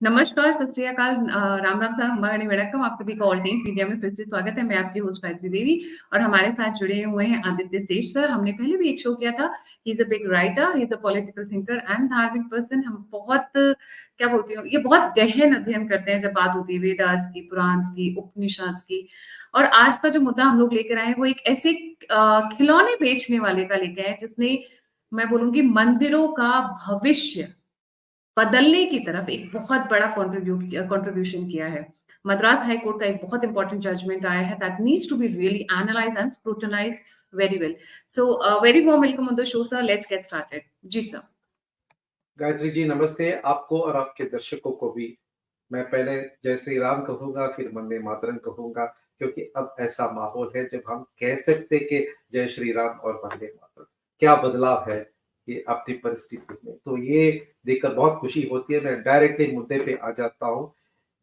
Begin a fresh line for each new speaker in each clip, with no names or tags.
नमस्कार, सत श्री अकाल, राम राम साहब, हमारी वणक्कम। आप सभी का ऑल टाइम मीडिया में फिर से स्वागत है। मैं आपकी होस्ट गायत्री देवी और हमारे साथ जुड़े हुए हैं आदित्य सेठ सर। हमने पहले भी एक शो किया था। He is a big writer, he is a political thinker and धार्मिक पर्सन। हम बहुत क्या बोलती हूँ, ये बहुत गहन अध्ययन करते हैं जब बात होती है वेदास की, पुराण की, उपनिषद की। और आज का जो मुद्दा हम लोग लेकर आए हैं वो एक ऐसे खिलौने बेचने वाले का लेके आए जिसने, मैं बोलूंगी, मंदिरों का भविष्य बदलने की तरफ एक बहुत बड़ा कंट्रीब्यूशन किया है। मद्रास हाई कोर्ट का एक बहुत इंपॉर्टेंट जजमेंट आया है that needs to be really analyse and scrutinise very well. So very warm welcome on the show sir, let's get started. जी सर।
गायत्री जी नमस्ते, आपको और आपके दर्शकों को भी। मैं पहले जय श्री राम कहूंगा, फिर वंदे मातरम कहूंगा, क्योंकि अब ऐसा माहौल है जब हम कह सकते कि जय श्री राम और वंदे मातरम। क्या बदलाव है ये अपनी परिस्थिति में, तो ये देखकर बहुत खुशी होती है। मैं डायरेक्टली मुद्दे पे आ जाता हूँ।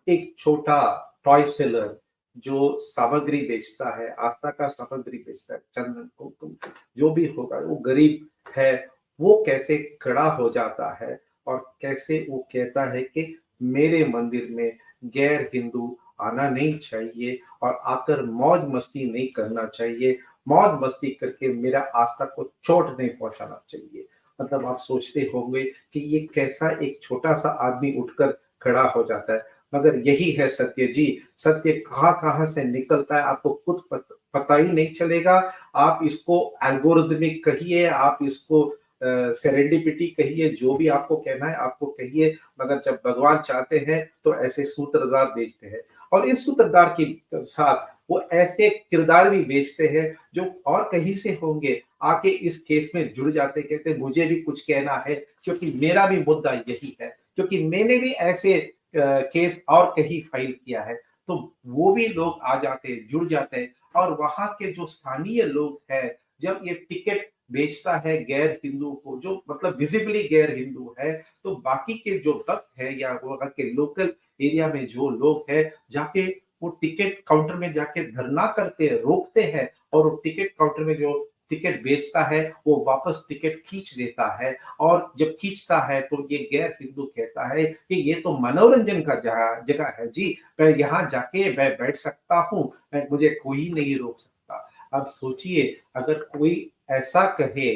एक छोटा टॉय सेलर जो सामग्री बेचता है, आस्था का सामग्री बेचता है, चंदन कुमकुम जो भी होगा, वो गरीब है, वो कैसे खड़ा हो जाता है और कैसे वो कहता है कि मेरे मंदिर में गैर हिंदू आना नहीं चाहिए और आकर मौज मस्ती नहीं करना चाहिए, मौज मस्ती करके मेरा आस्था को चोट नहीं पहुंचाना चाहिए। मतलब आप सोचते होंगे कि ये कैसा एक छोटा सा आदमी उठकर खड़ा हो जाता है, मगर यही है सत्य जी। सत्य कहाँ कहाँ से निकलता है आपको खुद पता ही नहीं चलेगा। आप इसको एल्गोरिथमिक कहिए, आप इसको सेरेंडिपिटी कहिए, जो भी आपको कहना है आपको कहिए, मगर जब भगवान चाहते हैं तो ऐसे सूत्रधार बेचते हैं। और इस सूत्रधार के साथ वो ऐसे किरदार भी बेचते हैं जो और कहीं से होंगे, आके इस केस में जुड़ जाते, कहते मुझे भी कुछ कहना है क्योंकि मेरा भी मुद्दा यही है, क्योंकि मैंने भी ऐसे केस और कहीं फाइल किया है। तो वो भी लोग आ जाते हैं, जुड़ जाते हैं। और वहां के जो स्थानीय लोग हैं, जब ये टिकट बेचता है गैर हिंदू को, जो मतलब विजिबली गैर हिंदू है, तो बाकी के जो भक्त है या वहां के लोकल एरिया में जो लोग हैं, जाके वो टिकट काउंटर में जाके धरना करते हैं, रोकते हैं। और वो टिकट काउंटर में जो टिकट बेचता है वो वापस टिकट खींच देता है। और जब खींचता है तो ये गैर हिंदू कहता है कि ये तो मनोरंजन का जगह जगह है जी, मैं यहाँ जाके मैं बैठ सकता हूँ, मैं मुझे कोई नहीं रोक सकता। अब सोचिए, अगर कोई ऐसा कहे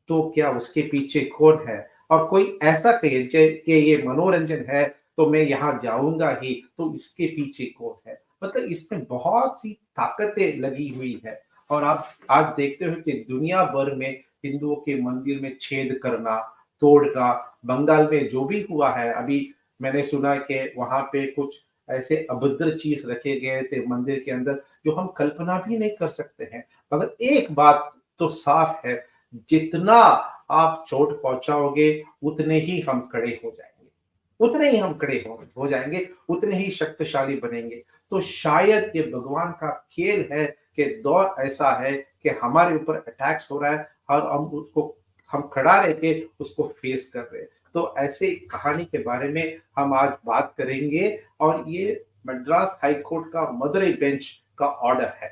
तो क्या उसके पीछे कौन है? और कोई ऐसा कहे कि ये मनोरंजन है तो मैं यहाँ जाऊंगा ही, तो इसके पीछे कौन है? मतलब इसमें बहुत सी ताकतें लगी हुई है। और आप आज देखते हो कि दुनिया भर में हिंदुओं के मंदिर में छेद करना, तोड़ना, बंगाल में जो भी हुआ है, अभी मैंने सुना कि वहां पे कुछ ऐसे अभद्र चीज रखे गए थे मंदिर के अंदर जो हम कल्पना भी नहीं कर सकते हैं। मगर एक बात तो साफ है, जितना आप चोट पहुंचाओगे उतने ही हम खड़े हो जाएंगे, उतने ही हम खड़े हो जाएंगे, उतने ही शक्तिशाली बनेंगे। तो शायद ये भगवान का खेल है कि दौर ऐसा है कि हमारे ऊपर अटैक्स हो रहा है और हम खड़ा रह के उसको फेस कर रहे हैं। तो ऐसे कहानी के बारे में हम आज बात करेंगे। और ये मद्रास हाई कोर्ट का मदुरई बेंच का ऑर्डर है।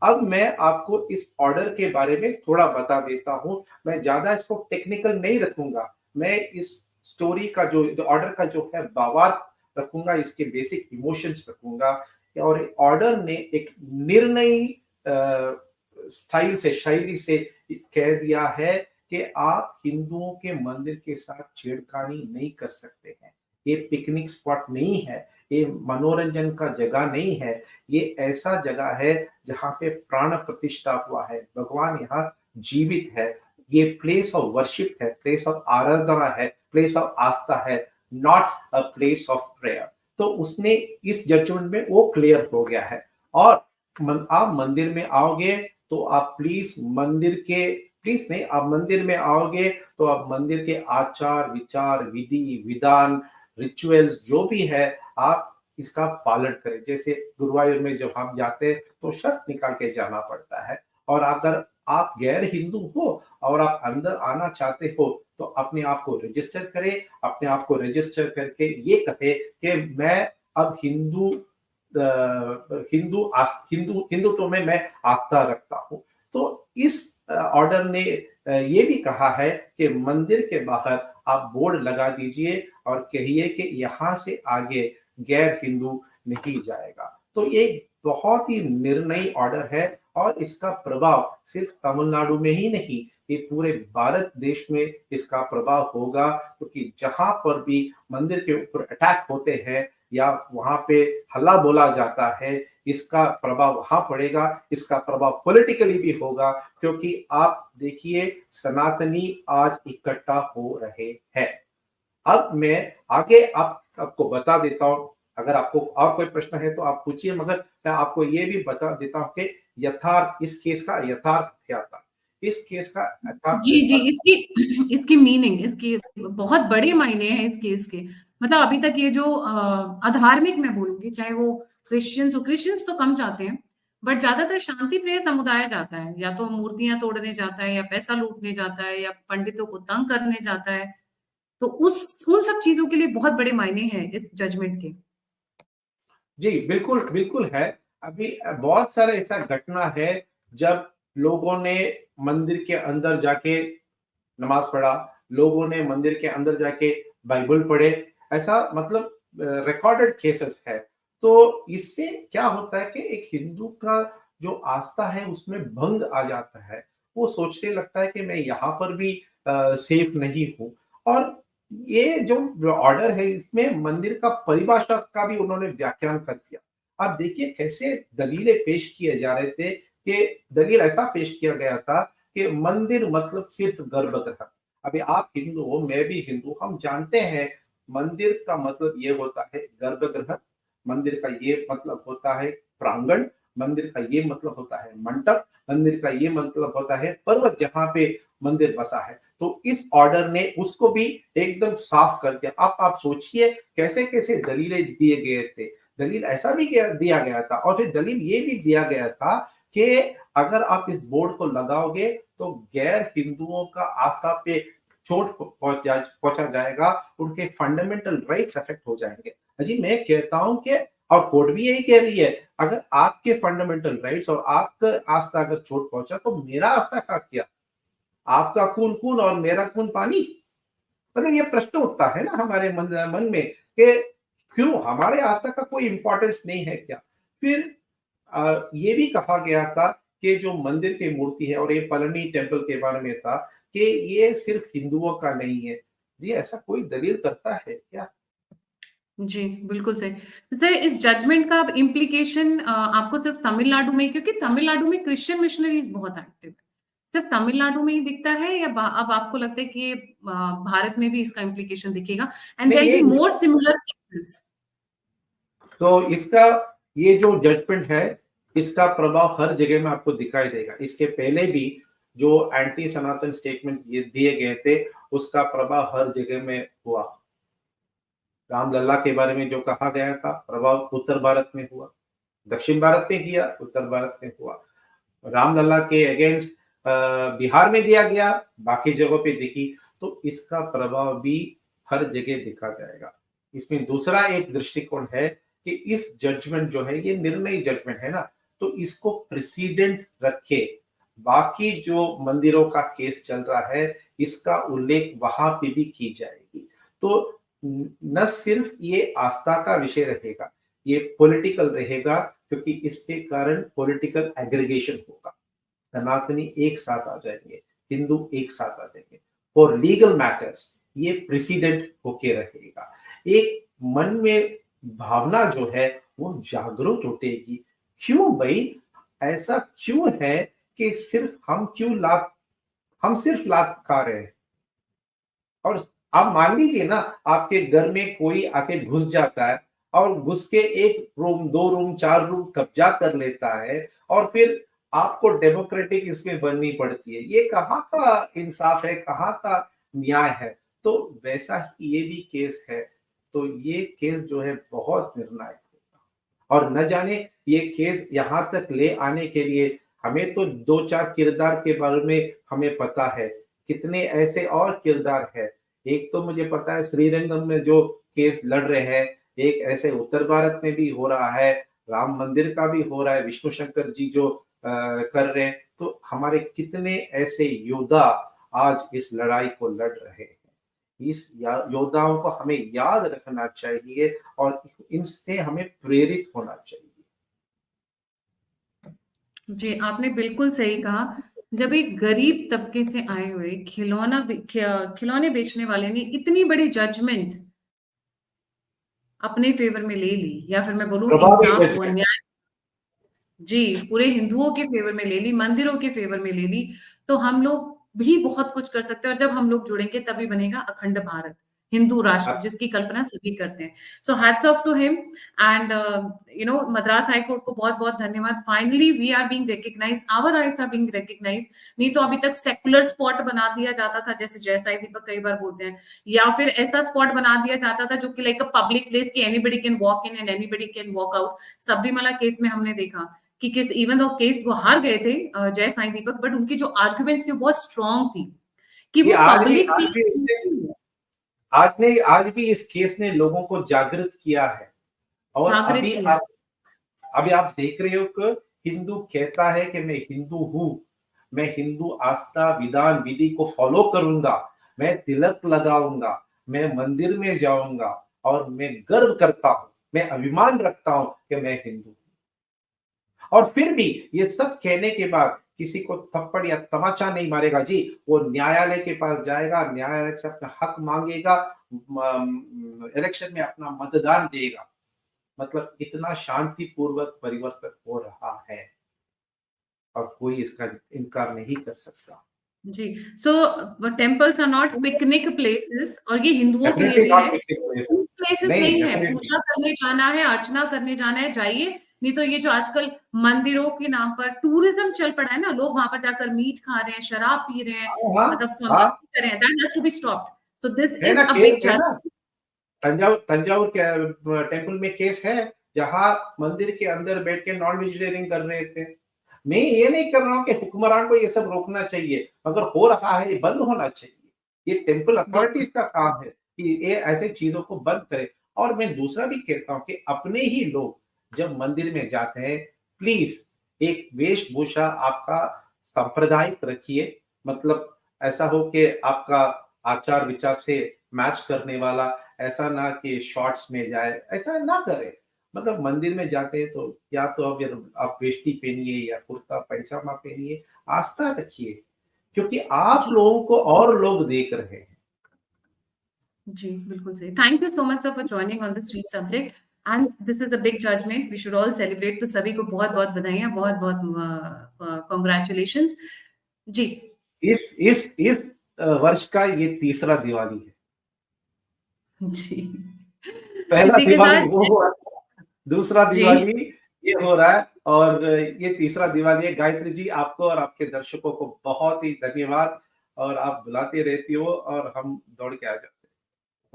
अब मैं आपको इस ऑर्डर के बारे में थोड़ा बता देता हूं। मैं ज्यादा इसको टेक्निकल नहीं रखूंगा, मैं इस स्टोरी का जो ऑर्डर का जो है भावार्थ रखूंगा, इसके बेसिक इमोशंस रखूंगा। और ऑर्डर ने एक निर्णय स्टाइल से, शैली से कह दिया है कि आप हिंदुओं के मंदिर के साथ छेड़खानी नहीं कर सकते हैं। ये पिकनिक स्पॉट नहीं है, ये मनोरंजन का जगह नहीं है, ये ऐसा जगह है जहाँ पे प्राण प्रतिष्ठा हुआ है, भगवान यहाँ जीवित है। ये प्लेस ऑफ वर्शिप है, प्लेस ऑफ आराधना है, प्लेस ऑफ आस्था है, not a place of prayer. तो उसने इस जजमेंट में वो क्लियर हो गया है। और आप मंदिर में आओगे तो आप प्लीज नहीं, आप मंदिर में आओगे तो आप मंदिर के आचार विचार, विधि विधान, रिचुअल्स जो भी है, आप इसका पालन करें। जैसे गुरुवायूर में जब हम जाते हैं तो शर्त निकाल के जाना पड़ता है। और अगर आप गैर हिंदू हो और आप अंदर आना चाहते हो तो अपने आप को रजिस्टर करें, अपने आप को रजिस्टर करके ये कहे कि मैं अब हिंदुत्व में मैं आस्था रखता हूँ। तो इस ऑर्डर ने ये भी कहा है कि मंदिर के बाहर आप बोर्ड लगा दीजिए और कहिए कि यहाँ से आगे गैर हिंदू नहीं जाएगा। तो ये बहुत ही निर्णयी ऑर्डर है और इसका प्रभाव सिर्फ तमिलनाडु में ही नहीं, ये पूरे भारत देश में इसका प्रभाव होगा, क्योंकि जहां पर भी मंदिर के ऊपर अटैक होते हैं या वहां पे हल्ला बोला जाता है, इसका प्रभाव वहां पड़ेगा, इसका प्रभाव पॉलिटिकली भी होगा, क्योंकि आप देखिए सनातनी आज इकट्ठा हो रहे हैं। अब मैं आगे आपको बता देता हूं, अगर आपको और कोई प्रश्न है तो आप पूछिए, मगर मैं आपको ये भी बता देता हूं कि यथार्थ इस केस का यथार्थ क्या था। इस केस का यथार्थ
जी, जी,
ऐसा
इसकी इसकी मीनिंग, इसके बहुत बड़े मायने हैं इस केस के। मतलब अभी तक ये जो अधार्मिक मैं बोलूँगी, चाहे वो क्रिश्चियंस तो कम जाते हैं, बट ज़्यादातर शांति प्रिय समुदाय जाता है। या तो मूर्तियाँ तोड़ने जाता है, या पैसा लूटने जाता है, या पंडितों को तंग करने जाता है। तो उन सब चीज़ों के लिए बहुत बड़े मायने हैं इस जजमेंट के।
जी, बिल्कुल, बिल्कुल है। अभी बहुत सारा ऐसा घटना है जब लोगों ने मंदिर के अंदर जाके नमाज़ पढ़ा, लोगों ने मंदिर के अंदर जाके बाइबल पढ़े, ऐसा मतलब रिकॉर्डेड केसेस है। तो इससे क्या होता है कि एक हिंदू का जो आस्था है उसमें भंग आ जाता है। वो सोचने लगता है कि मैं यहाँ पर भी सेफ नहीं हूँ। और ये जो ऑर्डर है इसमें मंदिर का परिभाषा का भी उन्होंने व्याख्यान कर दिया। आप देखिए कैसे दलीलें पेश किए जा रहे थे, कि दलील ऐसा पेश किया गया था कि मंदिर मतलब सिर्फ गर्भगृह। अभी आप हिंदू हो, मैं भी हिंदू, हम जानते हैं मंदिर का मतलब ये होता है गर्भगृह, मंदिर का ये मतलब होता है प्रांगण, मंदिर का ये मतलब होता है मंडप, मंदिर का ये मतलब होता है पर्वत जहाँ पे मंदिर बसा है। तो इस ऑर्डर ने उसको भी एकदम साफ कर दिया। आप सोचिए कैसे कैसे दलीलें दिए गए थे। दलील ऐसा भी दिया गया था, और फिर दलील ये भी दिया गया था कि अगर आप इस बोर्ड को लगाओगे तो गैर हिंदुओं का आस्था पे चोट पहुंचा जाएगा, उनके फंडामेंटल राइट्स अफेक्ट हो जाएंगे। अजी मैं कहता हूं कि, और कोर्ट भी यही कह रही है, अगर आपके फंडामेंटल राइट्स और आपका आस्था अगर चोट पहुंचा तो मेरा आस्था का क्या? आपका खून खून और मेरा खून पानी। मतलब ये प्रश्न उठता है ना हमारे मन में कि क्यों हमारे आस्था का कोई इंपॉर्टेंस नहीं है क्या? फिर ये भी कहा गया था कि जो मंदिर की मूर्ति है, और ये पलनी टेम्पल के बारे में था कि ये सिर्फ हिंदुओं का नहीं है। जी ऐसा कोई दलील करता है क्या?
जी, बिल्कुल सही। सर, इस जजमेंट का अब इम्प्लीकेशन आपको सिर्फ तमिलनाडु में, क्योंकि तमिलनाडु में क्रिश्चियन मिशनरीज़ बहुत एक्टिव है। सिर्फ तमिलनाडु में ही दिखता है, या अब आपको लगता है कि ये भारत में भी इसका इम्प्लीकेशन दिखेगा एंड
नहीं
देयर
ये
will be more similar cases?
तो इसका ये जो जजमेंट है, इसका प्रभाव हर जगह में आपको दिखाई देगा। इसके पहले भी जो एंटी सनातन स्टेटमेंट ये दिए गए थे, उसका प्रभाव हर जगह में हुआ। रामलला के बारे में जो कहा गया था, प्रभाव उत्तर भारत में हुआ, दक्षिण भारत में किया, उत्तर भारत में हुआ। रामलला के अगेंस्ट बिहार में दिया गया, बाकी जगहों पे दिखी, तो इसका प्रभाव भी हर जगह दिखा जाएगा। इसमें दूसरा एक दृष्टिकोण है कि इस जजमेंट जो है ये निर्णय जजमेंट है ना, तो इसको प्रेसिडेंट रखे बाकी जो मंदिरों का केस चल रहा है, इसका उल्लेख वहां पे भी की जाएगी। तो न सिर्फ ये आस्था का विषय रहेगा, ये पॉलिटिकल रहेगा, क्योंकि इसके कारण पॉलिटिकल एग्रीगेशन होगा। सनातनी एक साथ आ जाएंगे, हिंदू एक साथ आ जाएंगे फॉर लीगल मैटर्स। ये प्रेसिडेंट होके रहेगा। एक मन में भावना जो है वो जागरूक उठेगी। क्यों भाई, ऐसा क्यों है कि सिर्फ हम सिर्फ लात खा रहे हैं? और आप मान लीजिए ना, आपके घर में कोई आके घुस जाता है और घुस के एक रूम, दो रूम, चार रूम कब्जा कर लेता है, और फिर आपको डेमोक्रेटिक इसमें बननी पड़ती है। ये कहाँ का इंसाफ है, कहाँ का न्याय है? तो वैसा ही ये भी केस है। तो ये केस जो है बहुत निर्णायक होगा, और न जाने ये केस यहाँ तक ले आने के लिए हमें तो दो चार किरदार के बारे में हमें पता है, कितने ऐसे और किरदार है। एक तो मुझे पता है श्रीरंगम में जो केस लड़ रहे हैं, एक ऐसे उत्तर भारत में भी हो रहा है, राम मंदिर का भी हो रहा है, विष्णु शंकर जी जो कर रहे हैं। तो हमारे कितने ऐसे योद्धा आज इस लड़ाई को लड़ रहे हैं। इस योद्धाओं को हमें याद रखना चाहिए और इनसे हमें प्रेरित होना चाहिए।
जी, आपने बिल्कुल सही कहा। जब एक गरीब तबके से आए हुए खिलौने बेचने वाले ने इतनी बड़ी जजमेंट अपने फेवर में ले ली, या फिर मैं बोलूं
प्रभावी
इंसाफ को,
जजमेंट।
न्याय, जी, पूरे हिंदुओं के फेवर में ले ली, मंदिरों के फेवर में ले ली, तो हम लोग भी बहुत कुछ कर सकते हैं। और जब हम लोग जुड़ेंगे तभी बनेगा अखंड भारत, हिंदू राष्ट्र, जिसकी कल्पना सभी करते हैं। So hats off to him and Madras high court को बहुत बहुत धन्यवाद। Finally we are being recognised, our rights are being recognised. नहीं तो अभी तक सेकुलर स्पॉट बना दिया जाता था, जैसे जय साई दीपक कई बार बोलते हैं, या फिर ऐसा स्पॉट बना दिया जाता था जो कि लाइक अ पब्लिक प्लेस की anybody can walk in and anybody can walk out. Sabarimala case में हमने देखा कि किस इवन दो केस वो हार गए थे जय साई दीपक, बट उनकी जो आर्ग्यूमेंट्स थी बहुत स्ट्रांग थी कि
ये
वो पब्लिक
आज भी इस केस ने लोगों को जागृत किया है। और अभी आप देख रहे हो कि हिंदू कहता है कि मैं हिंदू हूं, मैं हिंदू आस्था विधान विधि को फॉलो करूंगा, मैं तिलक लगाऊंगा, मैं मंदिर में जाऊंगा और मैं गर्व करता हूं, मैं अभिमान रखता हूं कि मैं हिंदू। और फिर भी ये सब कहने के बाद किसी को थप्पड़ या तमाचा नहीं मारेगा जी, वो न्यायालय के पास जाएगा, न्यायालय से अपना हक मांगेगा, इलेक्शन में अपना मतदान देगा। मतलब इतना शांतिपूर्वक परिवर्तन हो रहा है और कोई इसका इनकार नहीं कर सकता।
जी, so temples are not picnic places, और ये हिंदुओं के लिए भी है, प्लेसेस नहीं है। पूजा करने जाना है, अर्चना करने जाना है, जाइए। नहीं तो ये जो आजकल मंदिरों के नाम पर टूरिज्म चल पड़ा है ना, लोग वहां पर जाकर मीट खा रहे हैं, शराब पी रहे हैं, मतलब फंगासी कर रहे हैं, that has to be stopped. So this is a big judgment.
Thanjavur के टेम्पल में केस है जहां मंदिर के अंदर बैठ के नॉन वेजिटेरियन कर रहे थे। मैं ये नहीं कर रहा हूँ कि हुक्मरान को ये सब रोकना चाहिए, मगर हो रहा है, ये बंद होना चाहिए। ये टेम्पल अथॉरिटीज का काम है कि ये ऐसे चीजों को बंद करे। और मैं दूसरा भी कहता हूँ कि अपने ही लोग जब मंदिर में जाते हैं, प्लीज एक वेशभूषा आपका सांप्रदायिक रखिए। मतलब ऐसा हो कि आपका आचार विचार से मैच करने वाला, ऐसा ना कि शॉर्ट्स में जाए, ऐसा ना करे। मतलब मंदिर में जाते हैं तो या तो अब आप वेष्टी पहनिए या कुर्ता पैजामा पहनिए, आस्था रखिए, क्योंकि आप लोगों को और लोग देख रहे हैं।
जी, बिल्कुल सही। Thank you so much sir for joining on this sweet subject and this is a big judgment, we should all celebrate. तो सभी को बहुत बहुत बधाइयां, बहुत बहुत कांग्रेचुलेशंस। जी,
इस वर्ष का ये तीसरा दिवाली है।
जी,
पहला
इसी के
दिवाली
साथ
वो हुआ, दूसरा
जी,
दिवाली ये हो रहा है और ये तीसरा दिवाली है। गायत्री जी, आपको और आपके दर्शकों को बहुत ही धन्यवाद। और आप बुलाते रहती हो और हम दौड़ के आ जाते हैं।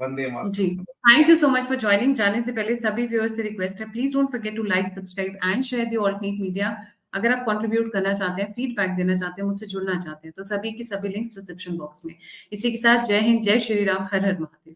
वंदे
जी,
Mataram.
Thank you so much for joining. जाने से पहले सभी व्यूअर्स से रिक्वेस्ट है, please don't forget to like, subscribe and share the alternate media. अगर आप कंट्रीब्यूट करना चाहते हैं, फीडबैक देना चाहते हैं, मुझसे जुड़ना चाहते हैं, तो सभी की सभी लिंक्स डिस्क्रिप्शन बॉक्स में। इसी के साथ जय हिंद, जय श्री राम, हर हर महादेव।